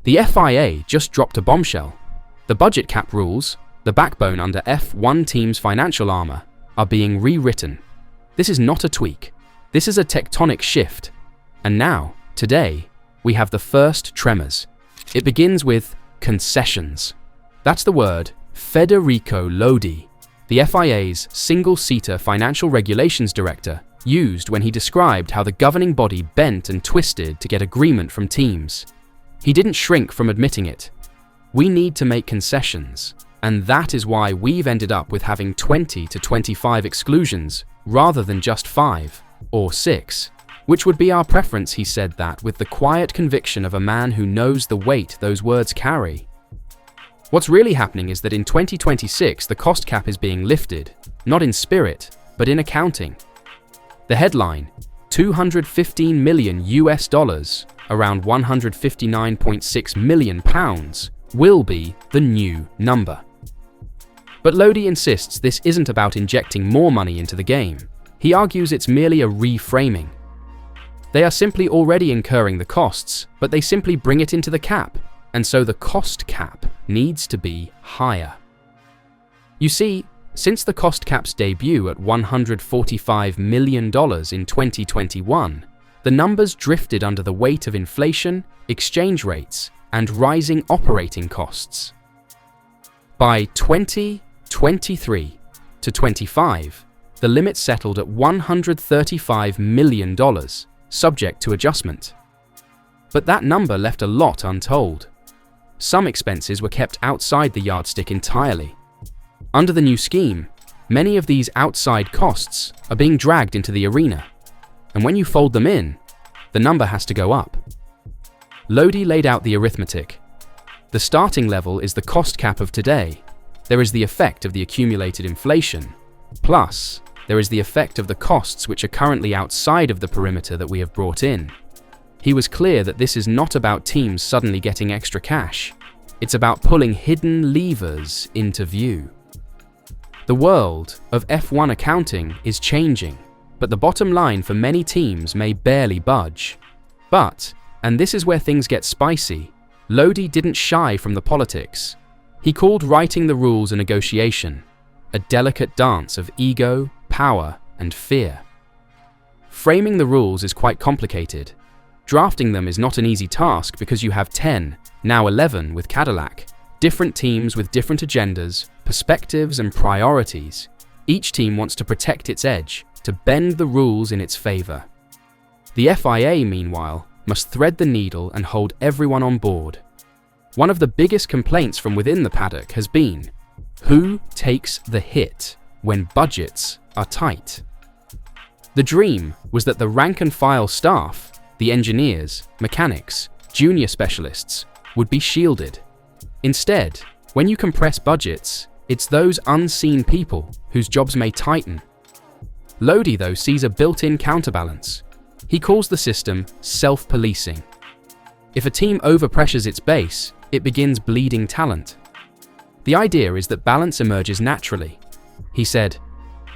The FIA just dropped a bombshell. The budget cap rules, the backbone under F1 teams' financial armor, are being rewritten. This is not a tweak. This is a tectonic shift. And now, today, we have the first tremors. It begins with concessions. That's the word Federico Lodi, the FIA's single-seater financial regulations director, used when he described how the governing body bent and twisted to get agreement from teams. He didn't shrink from admitting it. We need to make concessions, and that is why we've ended up with having 20 to 25 exclusions rather than just 5 or 6, which would be our preference, he said that with the quiet conviction of a man who knows the weight those words carry. What's really happening is that in 2026 the cost cap is being lifted, not in spirit, but in accounting. The headline, $215 million, around £159.6 million, will be the new number. But Lodi insists this isn't about injecting more money into the game. He argues it's merely a reframing. They are simply already incurring the costs, but they simply bring it into the cap, and so the cost cap needs to be higher. You see, since the cost cap's debut at $145 million in 2021, the numbers drifted under the weight of inflation, exchange rates, and rising operating costs. By 2023 to 25, the limit settled at $135 million, subject to adjustment. But that number left a lot untold. Some expenses were kept outside the yardstick entirely. Under the new scheme, many of these outside costs are being dragged into the arena, and when you fold them in, the number has to go up. Lodi laid out the arithmetic. The starting level is the cost cap of today. There is the effect of the accumulated inflation, plus there is the effect of the costs which are currently outside of the perimeter that we have brought in. He was clear that this is not about teams suddenly getting extra cash. It's about pulling hidden levers into view. The world of F1 accounting is changing, but the bottom line for many teams may barely budge. But, and this is where things get spicy, Lodi didn't shy from the politics. He called writing the rules a negotiation, a delicate dance of ego, power, and fear. Framing the rules is quite complicated. Drafting them is not an easy task because you have 10, now 11 with Cadillac, different teams with different agendas, perspectives, and priorities. Each team wants to protect its edge, to bend the rules in its favor. The FIA, meanwhile, must thread the needle and hold everyone on board. One of the biggest complaints from within the paddock has been, who takes the hit when budgets are tight? The dream was that the rank-and-file staff, the engineers, mechanics, junior specialists, would be shielded. Instead, when you compress budgets, it's those unseen people whose jobs may tighten. Lodi, though, sees a built-in counterbalance. He calls the system self-policing. If a team overpressures its base, it begins bleeding talent. The idea is that balance emerges naturally. He said,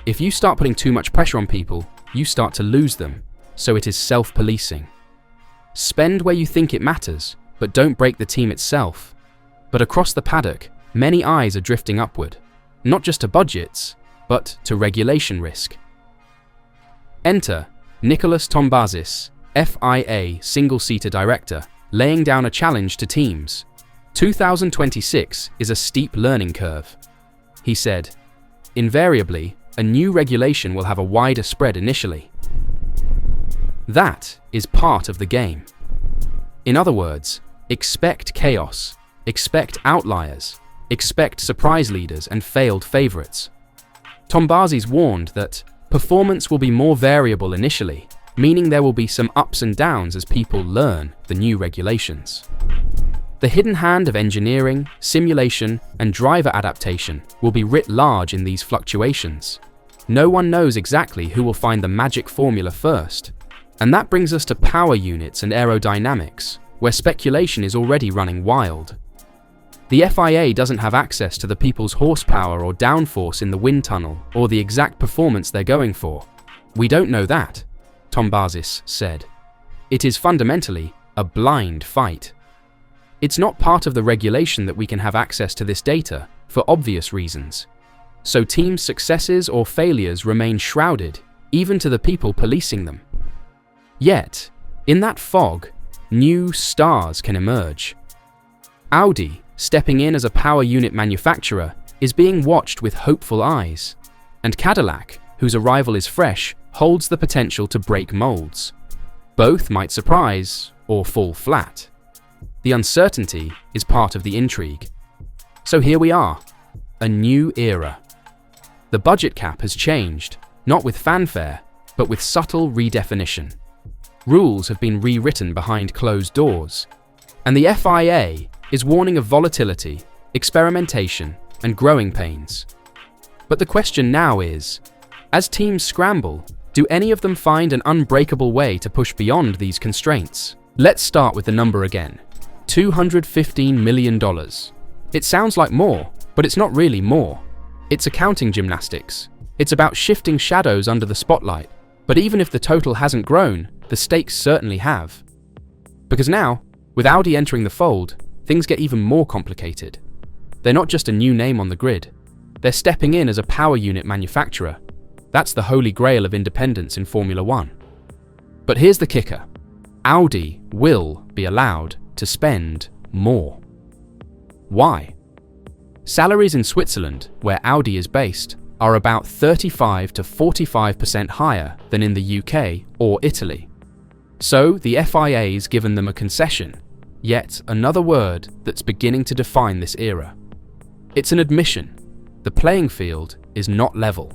if you start putting too much pressure on people, you start to lose them, so it is self-policing. Spend where you think it matters, but don't break the team itself. But across the paddock, many eyes are drifting upward, not just to budgets, but to regulation risk. Enter Nicholas Tombazis, FIA single-seater director, laying down a challenge to teams. 2026 is a steep learning curve. He said, invariably, a new regulation will have a wider spread initially. That is part of the game. In other words, expect chaos, expect outliers, expect surprise leaders and failed favorites. Tombazis warned that performance will be more variable initially, meaning there will be some ups and downs as people learn the new regulations. The hidden hand of engineering, simulation, and driver adaptation will be writ large in these fluctuations. No one knows exactly who will find the magic formula first. And that brings us to power units and aerodynamics, where speculation is already running wild. The FIA doesn't have access to the people's horsepower or downforce in the wind tunnel or the exact performance they're going for. We don't know that, Tombazis said. It is fundamentally a blind fight. It's not part of the regulation that we can have access to this data, for obvious reasons. So teams' successes or failures remain shrouded, even to the people policing them. Yet, in that fog, new stars can emerge. Audi, stepping in as a power unit manufacturer, is being watched with hopeful eyes. And Cadillac, whose arrival is fresh, holds the potential to break molds. Both might surprise or fall flat. The uncertainty is part of the intrigue. So here we are, a new era. The budget cap has changed, not with fanfare, but with subtle redefinition. Rules have been rewritten behind closed doors, and the FIA is warning of volatility, experimentation, and growing pains. But the question now is, as teams scramble, do any of them find an unbreakable way to push beyond these constraints? Let's start with the number again. $215 million. It sounds like more, but it's not really more. It's accounting gymnastics. It's about shifting shadows under the spotlight. But even if the total hasn't grown, the stakes certainly have. Because now, with Audi entering the fold, things get even more complicated. They're not just a new name on the grid. They're stepping in as a power unit manufacturer. That's the holy grail of independence in Formula One. But here's the kicker. Audi will be allowed to spend more. Why? Salaries in Switzerland, where Audi is based, are about 35 to 45% higher than in the UK or Italy. So the FIA's given them a concession, yet another word that's beginning to define this era. It's an admission. The playing field is not level.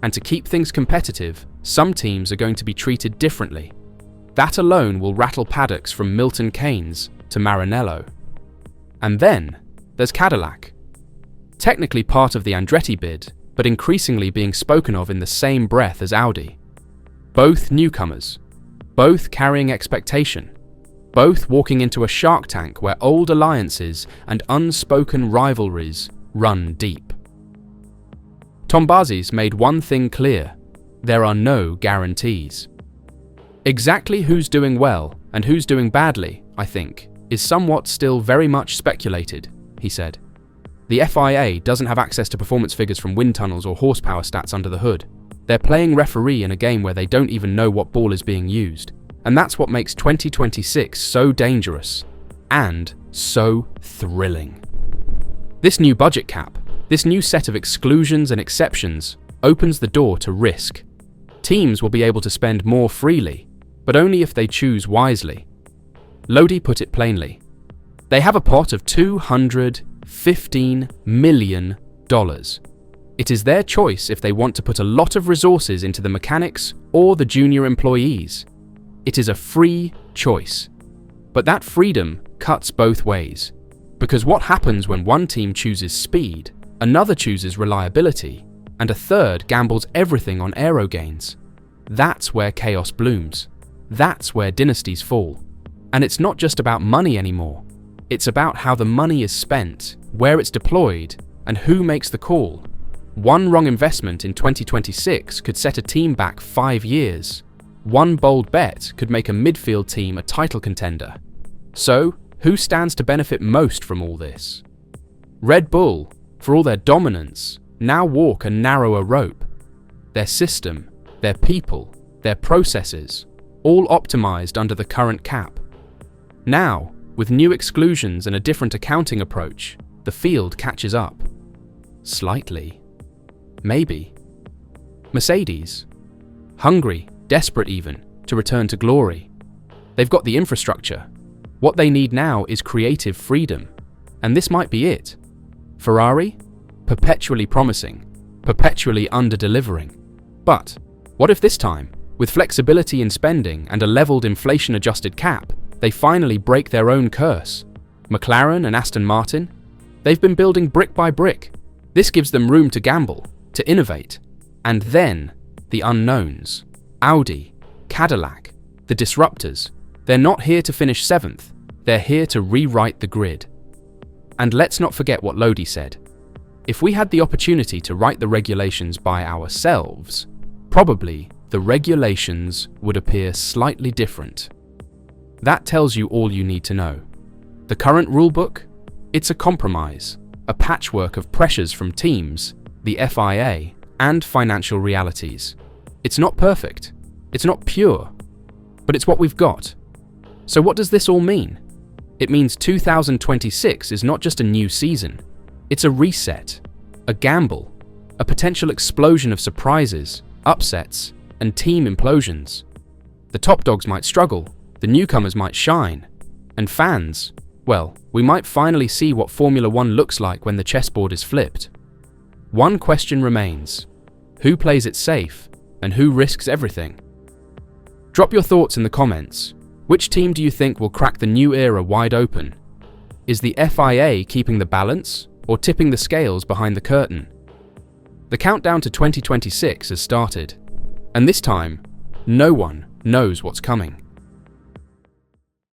And to keep things competitive, some teams are going to be treated differently. That alone will rattle paddocks from Milton Keynes to Maranello. And then there's Cadillac. Technically part of the Andretti bid, but increasingly being spoken of in the same breath as Audi. Both newcomers, both carrying expectation, both walking into a shark tank where old alliances and unspoken rivalries run deep. Tombazis made one thing clear: there are no guarantees. Exactly who's doing well and who's doing badly, I think, is somewhat still very much speculated, he said. The FIA doesn't have access to performance figures from wind tunnels or horsepower stats under the hood. They're playing referee in a game where they don't even know what ball is being used. And that's what makes 2026 so dangerous and so thrilling. This new budget cap, this new set of exclusions and exceptions, opens the door to risk. Teams will be able to spend more freely, but only if they choose wisely. Lodi put it plainly. They have a pot of $215 million. It is their choice if they want to put a lot of resources into the mechanics or the junior employees. It is a free choice. But that freedom cuts both ways. Because what happens when one team chooses speed, another chooses reliability, and a third gambles everything on aero gains? That's where chaos blooms. That's where dynasties fall. And it's not just about money anymore. It's about how the money is spent, where it's deployed, and who makes the call. One wrong investment in 2026 could set a team back 5 years. One bold bet could make a midfield team a title contender. So, who stands to benefit most from all this? Red Bull, for all their dominance, now walk a narrower rope. Their system, their people, their processes, all optimized under the current cap. Now, with new exclusions and a different accounting approach, the field catches up. Slightly. Maybe. Mercedes. Hungry, desperate even, to return to glory. They've got the infrastructure. What they need now is creative freedom. And this might be it. Ferrari? Perpetually promising, perpetually under-delivering. But what if this time, with flexibility in spending and a leveled inflation-adjusted cap, they finally break their own curse? McLaren and Aston Martin? They've been building brick by brick. This gives them room to gamble, to innovate. And then, the unknowns. Audi, Cadillac, the disruptors. They're not here to finish 7th. They're here to rewrite the grid. And let's not forget what Lodi said. If we had the opportunity to write the regulations by ourselves, probably the regulations would appear slightly different. That tells you all you need to know. The current rulebook? It's a compromise, a patchwork of pressures from teams, the FIA, and financial realities. It's not perfect, it's not pure, but it's what we've got. So what does this all mean? It means 2026 is not just a new season, it's a reset, a gamble, a potential explosion of surprises, upsets, and team implosions. The top dogs might struggle, the newcomers might shine, and fans, well, we might finally see what Formula One looks like when the chessboard is flipped. One question remains: who plays it safe and who risks everything? Drop your thoughts in the comments. Which team do you think will crack the new era wide open? Is the FIA keeping the balance or tipping the scales behind the curtain? The countdown to 2026 has started, and this time, no one knows what's coming.